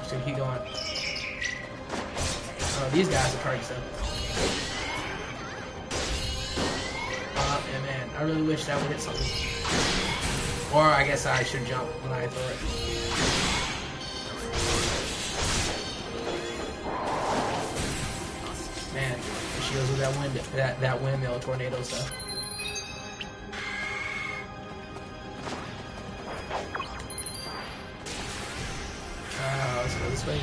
So keep going. Oh, these guys are crazy stuff. And man, I really wish that would hit something. Or I guess I should jump when I throw it. Man, the shields with that windmill tornado stuff. Let's go this way.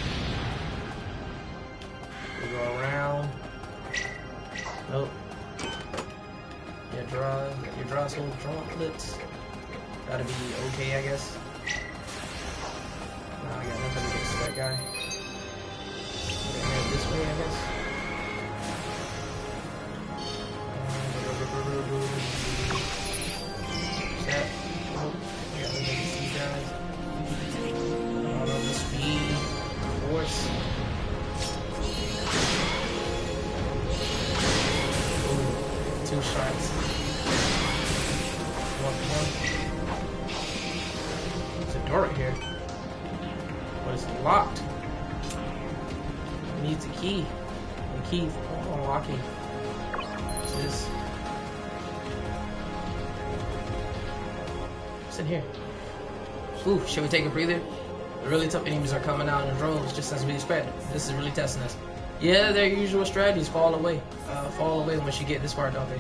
We go around. Nope. Your draw soul gauntlets. Gotta be okay, I guess. No, I got nothing against that guy. Head this way, I guess. That. Oh, I got these guys. The speed, force. Ooh, 2 shots. 1. There's a door right here. But it's locked. It needs a key. The key for unlocking. What's this? What's in here? Ooh, should we take a breather? The really tough enemies are coming out in droves, just as we expected. This is really testing us. Yeah, their usual strategies fall away once you get this far, don't they?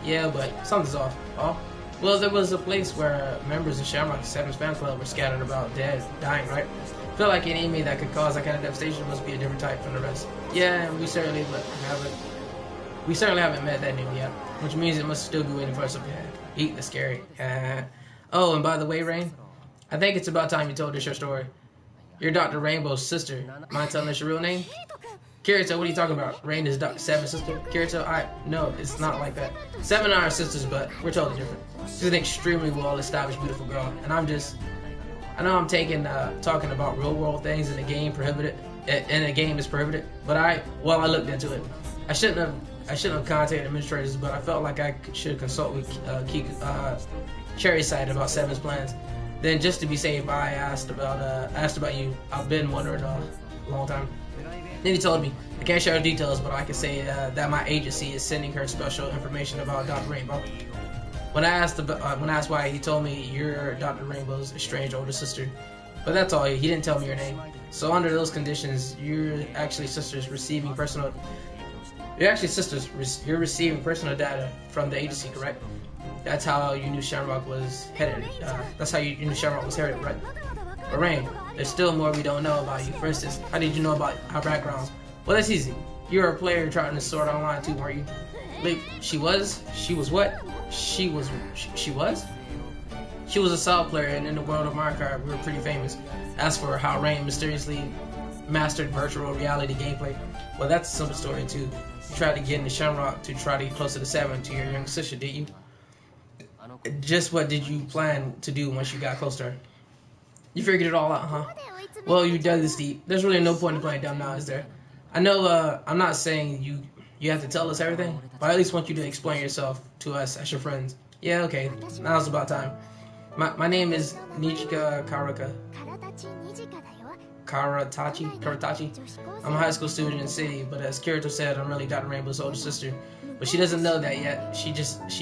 Yeah, but something's off. Oh, well, there was a place where members of Shamrock 7's fan club were scattered about, dying, right? I feel like an enemy that could cause that kind of devastation must be a different type from the rest. Yeah, and we certainly haven't met that enemy yet, which means it must still be waiting for us up ahead. Eat the scary. Oh, and by the way, Rain, I think it's about time you told us your story. You're Dr. Rainbow's sister. Mind telling us your real name? Kirito, what are you talking about? Rain is Dr. 7's sister? Kirito, no, it's not like that. 7 are our sisters, but we're totally different. She's an extremely well-established, beautiful girl, and I know I'm talking about real-world things in a game prohibited, and a game is prohibited, but I looked into it. I shouldn't have contacted administrators, but I felt like I should consult with Cherry's side about 7's plans. Then, just to be safe, I asked about you. I've been wondering a long time. Then he told me, I can't share details, but I can say that my agency is sending her special information about Dr. Rainbow. When I asked why, he told me you're Dr. Rainbow's estranged older sister. But that's all. He didn't tell me your name. So under those conditions, you're actually receiving personal data from the agency, correct? That's how you knew Shamrock was headed. Right? But Rain, there's still more we don't know about you. For instance, how did you know about our backgrounds? Well, that's easy. You were a player trying to sort online too, weren't you? Wait, she was what? She was a SAOLS player, and in the world of Mario Kart, we were pretty famous. As for how Rain mysteriously mastered virtual reality gameplay, well, that's a simple story too. You tried to get into Shamrock to try to get closer to 7 to your younger sister, did you? Just what did you plan to do once you got close to her? You figured it all out, huh? Well, you dug this deep. There's really no point in playing dumb now, is there? I know, I'm not saying you have to tell us everything, but I at least want you to explain yourself to us as your friends. Yeah, okay. Now's about time. My name is Nichika Karatachi. I'm a high school student in the city, but as Kirito said, I'm really Dr. Rainbow's older sister. But she doesn't know that yet. She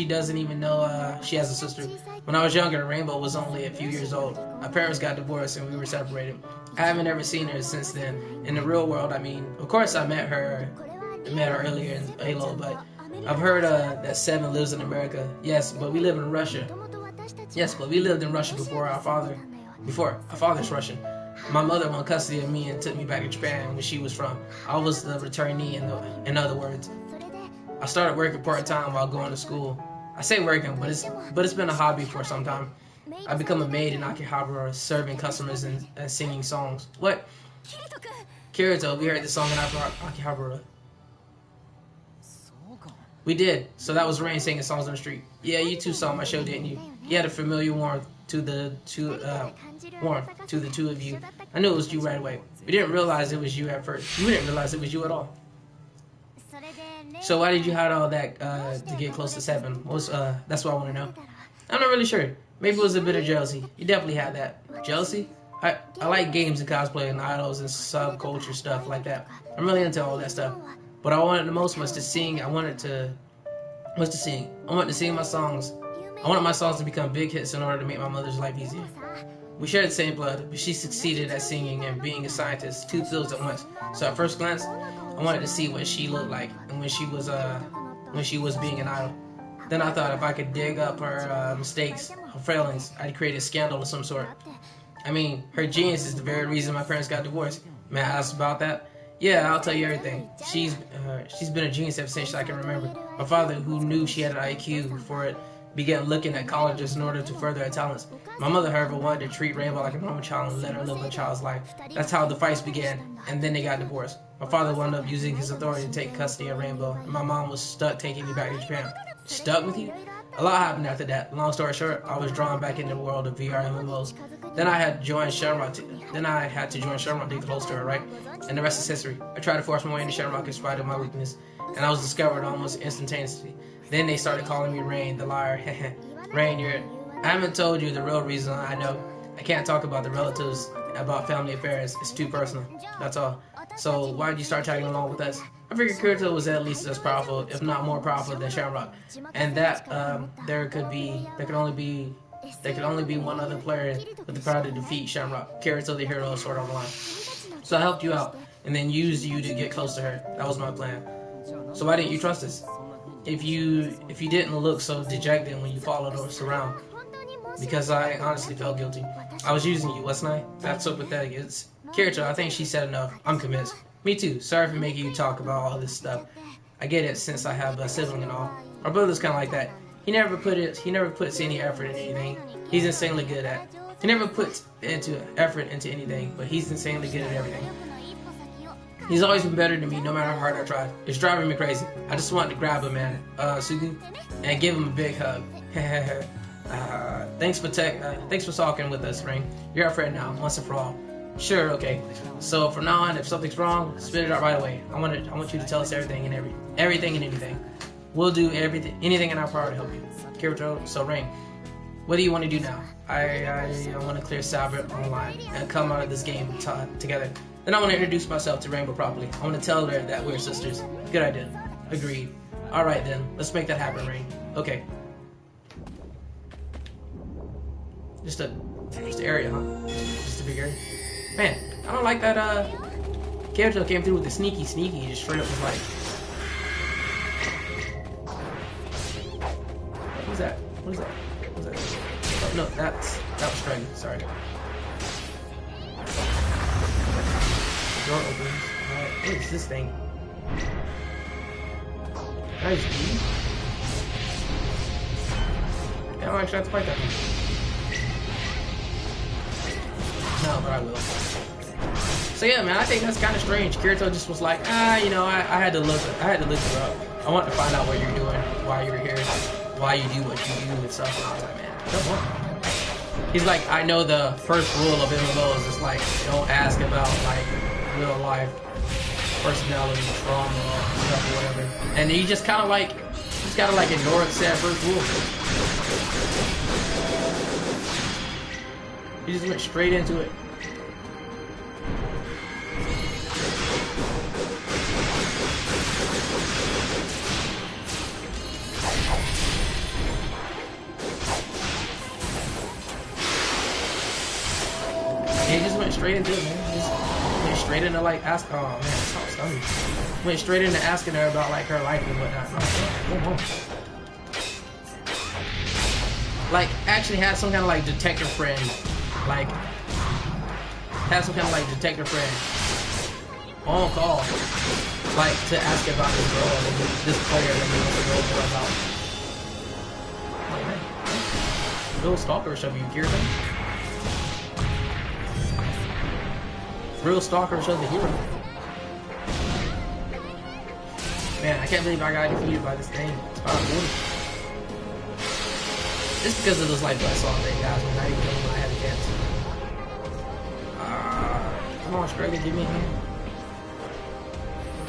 doesn't even know she has a sister. When I was younger, Rainbow was only a few years old. My parents got divorced and we were separated. I haven't ever seen her since then. In the real world, I mean, of course I met her earlier in Halo, but I've heard that 7 lives in America. Yes, but we live in Russia. Yes, but we lived in Russia before our father's Russian. My mother won custody of me and took me back to Japan, where she was from. I was the returnee, in other words. I started working part-time while going to school. I say working, but it's been a hobby for some time. I become a maid in Akihabara, serving customers and singing songs. What? Kirito, we heard this song in Akihabara. We did. So that was Rain singing songs on the street. Yeah, you two saw my show, didn't you? You had a familiar warmth to the two of you. I knew it was you right away. We didn't realize it was you at first. We didn't realize it was you at all. So why did you hide all that to get close to 7? That's what I want to know. I'm not really sure. Maybe it was a bit of jealousy. You definitely had that. Jealousy? I like games and cosplay and idols and subculture stuff like that. I'm really into all that stuff. But I wanted the most was to sing. I wanted to sing my songs. I wanted my songs to become big hits in order to make my mother's life easier. We shared the same blood, but she succeeded at singing and being a scientist, two fields at once. So at first glance, I wanted to see what she looked like and when she was being an idol. Then I thought if I could dig up her mistakes, her failings, I'd create a scandal of some sort. I mean, her genius is the very reason my parents got divorced. May I ask about that? Yeah, I'll tell you everything. She's been a genius ever since I can remember. My father, who knew she had an IQ for it, began looking at colleges in order to further her talents. My mother, however, wanted to treat Rainbow like a normal child and let her live a child's life. That's how the fights began, and then they got divorced. My father wound up using his authority to take custody of Rainbow, and my mom was stuck taking me back to Japan. Stuck with you? A lot happened after that. Long story short, I was drawn back into the world of VR MMOs. Then I had to join Shamrock to get close to her, right? And the rest is history. I tried to force my way into Shamrock in spite of my weakness, and I was discovered almost instantaneously. Then they started calling me Rain, the liar. Rain, I haven't told you the real reason. I know I can't talk about the relatives, about family affairs. It's too personal. That's all. So why did you start tagging along with us? I figured Kirito was at least as powerful, if not more powerful than Shamrock, and that there could only be one other player with the power to defeat Shamrock. Kirito, the hero of Sword Art Online. So I helped you out, and then used you to get close to her. That was my plan. So why didn't you trust us? If you didn't look so dejected when you followed us around, because I honestly felt guilty. I was using you, wasn't I? That's so pathetic. It's Kirito, I think she said enough. I'm convinced. Me too. Sorry for making you talk about all this stuff. I get it since I have a sibling and all. Our brother's kind of like that. He never puts any effort into anything. He's insanely good at. He never puts effort into anything, but he's insanely good at everything. He's always been better than me, no matter how hard I tried. It's driving me crazy. I just wanted to grab him, man, Sugu, and give him a big hug. Thanks for talking with us, Rain. You're our friend now, once and for all. Sure, okay. So from now on, if something's wrong, spit it out right away. I want you to tell us everything and anything. We'll do anything in our power to help you. Kirito, so Rain, what do you want to do now? I want to clear Saber online and come out of this game together. Then I want to introduce myself to Rainbow properly. I want to tell her that we're sisters. Good idea. Agreed. Alright then, let's make that happen, Rain. Okay. Just an area, huh? Just a big area. Man, I don't like that, Kirito came through with the sneaky, just straight up was like... What was that? Oh, no, that was Dragon, sorry. Door opens. Alright, what is this thing? Nice, dude. Yeah, I don't actually have to fight that one. No, but I will. So yeah, man, I think that's kind of strange. Kirito just was like, you know, I had to look you up. I wanted to find out what you're doing, why you're here, why you do what you do and stuff. And I was like, man, come on. He's like, I know the first rule of MMOs is like, don't ask about like real life personality, trauma, stuff or whatever. And he just kind of like, ignore that first rule. He just went straight into it. He just went straight into it, man. He just went straight into like ask. Oh man, it's so stunning. Went straight into asking her about like her life and whatnot. Like actually had some kind of like detective friend. Like, had some kind of like detective friend on call, like to ask about this girl and this player that he wants to know more about. Like, man, real stalkerish of you, Kirito. Real stalkerish of the hero. Man, I can't believe I got defeated by this thing. It's 540. It's because of those like I saw thing, guys. When I even know when I had a chance. Come on, Struggle, give me a hand.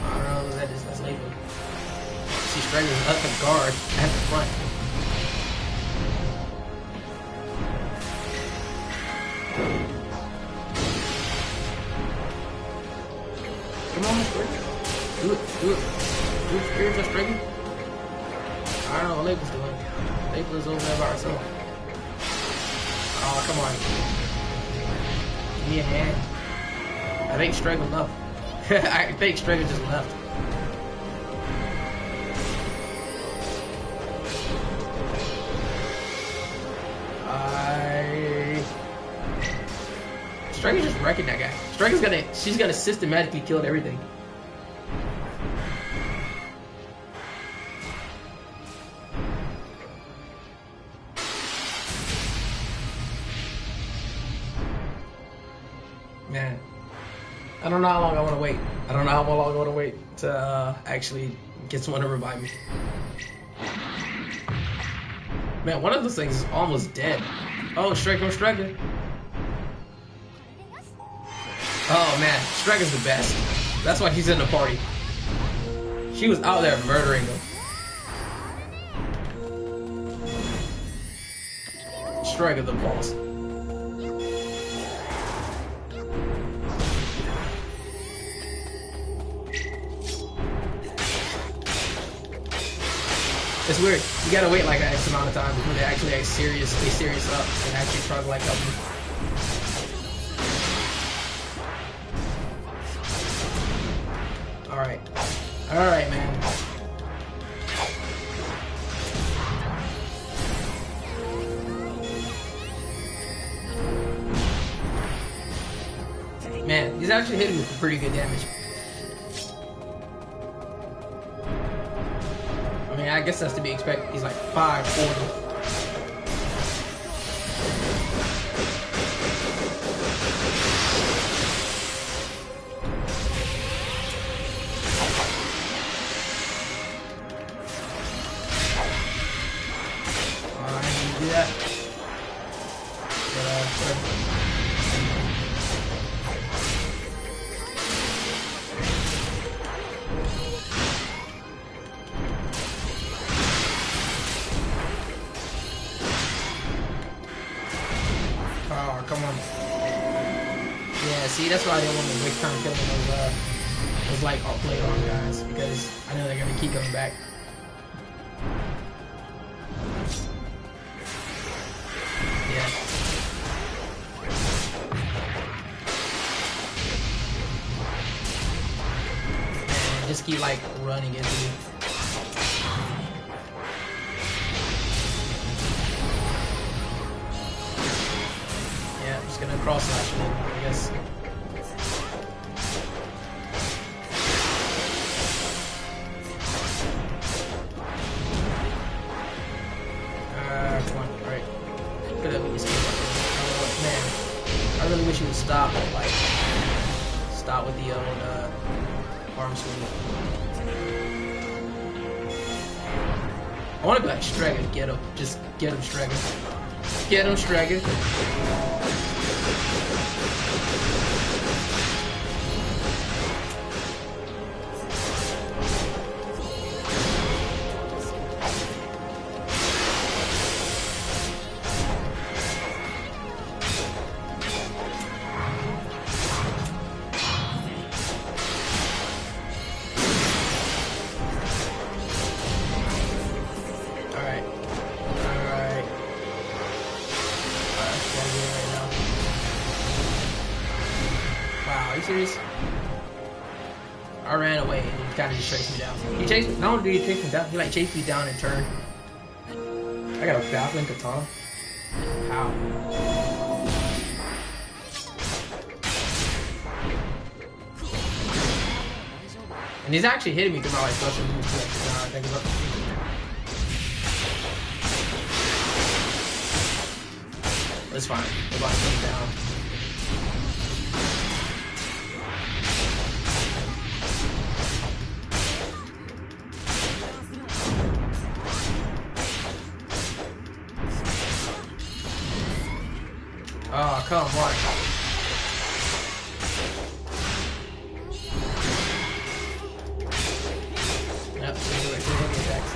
I don't know who that is. That's Lethal. See, Struggle's up the guard at the front. Come on, Striker. Do it. Do it. Do it. Spiritual Striker. I don't know what Lapel's doing. Lapel's over there by herself. Oh, come on. Give me a hand. I think Striker left. I think Striker just left. Striker's just wrecking that guy. She's gonna systematically kill everything. Man, I don't know how long I want to wait. I don't know how long I want to wait to actually get someone to revive me. Man, one of those things is almost dead. Oh, Striker. Oh man, Striker's the best. That's why he's in the party. She was out there murdering them. Striker the boss. It's weird. You gotta wait like an X amount of time before they actually get serious up and actually try to like help you. Alright, man. Man, he's actually hitting me for pretty good damage. I mean, I guess that's to be expected. He's like 540. Come on. Yeah, see, that's why I didn't want to waste time killing those light plate arm guys, because I know they're gonna keep coming back. Yeah. Man, just keep like running into me. Just gonna cross slash him, I guess. Come on, alright. Could have been escaped. Man, I really wish you would stop with the old arm swing. I wanna be like Striker, get him. Just get him, Striker. Get him, Striker. Are you serious? I ran away and he kind of just chased me down. He chased me. Not only did he chase me down, he like chased me down and turned. I got a baffling katana. How? And he's actually hitting me through my like special moves too. Now I think about it. It's fine. The body's coming down. Oh, come on. Yep, here's the attacks.